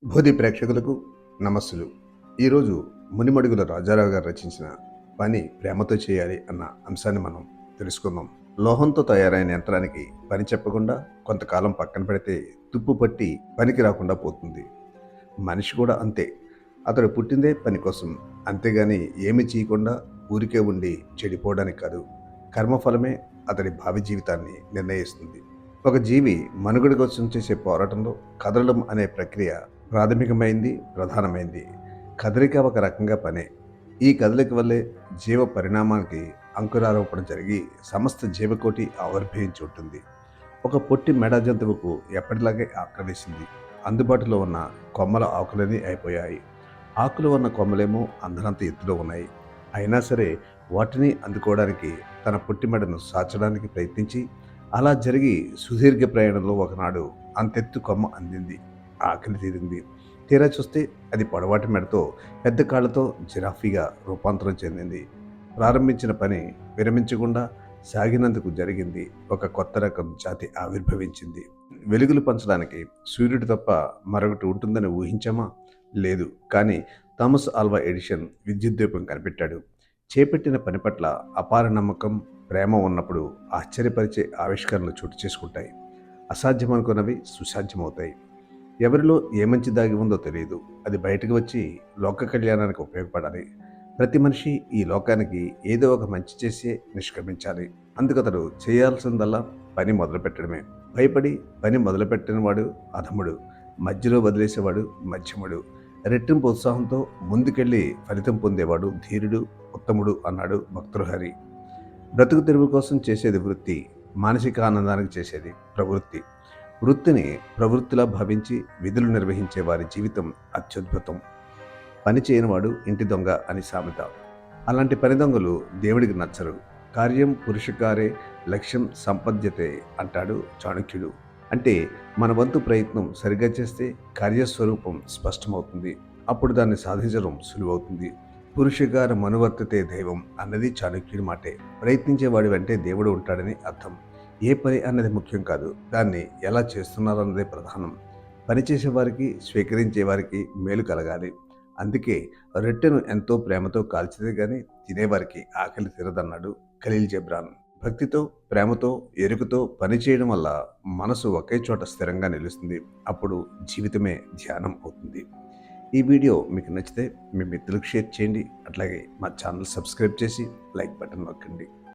బోధి ప్రేక్షకులకు నమస్సులు. ఈరోజు మునిమడుగుల రాజారావు గారు రచించిన పని ప్రేమతో చేయాలి అన్న అంశాన్ని మనం తెలుసుకుందాం. లోహంతో తయారైన యంత్రానికి పని చెప్పకుండా కొంతకాలం పక్కన పెడితే తుప్పు పట్టి పనికి రాకుండా పోతుంది. మనిషి కూడా అంతే. అతడు పుట్టిందే పని కోసం, అంతేగాని ఏమి చేయకుండా ఊరికే ఉండి చెడిపోవడానికి కాదు. కర్మఫలమే అతడి భావి జీవితాన్ని నిర్ణయిస్తుంది. ఒక జీవి మనుగడ కోసం చేసే పోరాటంలో కదలడం అనే ప్రక్రియ ప్రాథమికమైంది, ప్రధానమైంది. కదలిక ఒక రకంగా పనే. ఈ కదలిక వల్లే జీవ పరిణామానికి అంకురారోపణ జరిగి సమస్త జీవకోటి ఆవిర్భవించి ఉంటుంది. ఒక పొట్టి మెడ జంతువుకు ఎప్పటిలాగే ఆకలేసింది. అందుబాటులో ఉన్న కొమ్మల ఆకులన్నీ అయిపోయాయి. ఆకులు ఉన్న కొమ్మలేమో అందనంత ఎత్తులో ఉన్నాయి. అయినా సరే వాటిని అందుకోవడానికి తన పొట్టి మెడను సాచడానికి ప్రయత్నించి, అలా జరిగి సుదీర్ఘ ప్రయాణంలో ఒకనాడు అంతెత్తు కొమ్మ అందింది. ఆకలి తీరింది. తీరా చూస్తే అది పొడవాటి మెడతో పెద్ద కాళ్లతో జిరాఫీగా రూపాంతరం చెందింది. ప్రారంభించిన పని విరమించకుండా సాగినందుకు జరిగింది. ఒక కొత్త రకం జాతి ఆవిర్భవించింది. వెలుగులు పంచడానికి సూర్యుడు తప్ప మరొకటి ఉంటుందని ఊహించామా? లేదు. కానీ థామస్ ఆల్వా ఎడిషన్ విద్యుత్ దీపం కనిపెట్టాడు. చేపట్టిన పని పట్ల అపార నమ్మకం, ప్రేమ ఉన్నప్పుడు ఆశ్చర్యపరిచే ఆవిష్కరణలు చోటు చేసుకుంటాయి. అసాధ్యమనుకున్నవి సుసాధ్యమవుతాయి. ఎవరిలో ఏ మంచి దాగి ఉందో తెలియదు. అది బయటకు వచ్చి లోక కళ్యాణానికి ఉపయోగపడాలి. ప్రతి మనిషి ఈ లోకానికి ఏదో ఒక మంచి చేసే నిష్క్రమించాలి. అందుకతడు చేయాల్సిందల్లా పని మొదలుపెట్టడమే. భయపడి పని మొదలుపెట్టినవాడు అధముడు, మధ్యలో వదిలేసేవాడు మధ్యముడు, రెట్టింపు ఉత్సాహంతో ముందుకెళ్ళి ఫలితం పొందేవాడు ధీరుడు, ఉత్తముడు అన్నాడు భక్తృహరి. బ్రతుకు తెరువు కోసం చేసేది వృత్తి, మానసిక ఆనందానికి చేసేది ప్రవృత్తి. వృత్తిని ప్రవృత్తిలా భావించి విధులు నిర్వహించే వారి జీవితం అత్యద్భుతం. పని చేయనివాడు ఇంటి దొంగ అని సామెత. అలాంటి పని దొంగలు దేవుడికి నచ్చరు. కార్యం పురుషకారే లక్ష్యం సంపద్యతే అంటాడు చాణక్యుడు. అంటే మన వంతు ప్రయత్నం సరిగా చేస్తే కార్యస్వరూపం స్పష్టమవుతుంది. అప్పుడు దాన్ని సాధించడం సులువవుతుంది. పురుషకార మనువర్తతే దైవం అన్నది చాణక్యుడి మాటే. ప్రయత్నించేవాడి వెంటే దేవుడు ఉంటాడని అర్థం. ఏ పని అన్నది ముఖ్యం కాదు, దాన్ని ఎలా చేస్తున్నారన్నదే ప్రధానం. పనిచేసే వారికి, స్వీకరించే వారికి మేలు కలగాలి. అందుకే రొట్టెను ఎంతో ప్రేమతో కాల్చితే గాని తినేవారికి ఆకలి తీరదన్నాడు ఖలీల్ జిబ్రాన్. భక్తితో, ప్రేమతో, ఎరుకతో పని చేయడం వల్ల మనసు ఒకే చోట స్థిరంగా నిలుస్తుంది. అప్పుడు జీవితమే ధ్యానం అవుతుంది. ఈ వీడియో మీకు నచ్చితే మీ మిత్రులకు షేర్ చేయండి. అట్లాగే మా ఛానల్ సబ్స్క్రైబ్ చేసి లైక్ బటన్ నొక్కండి.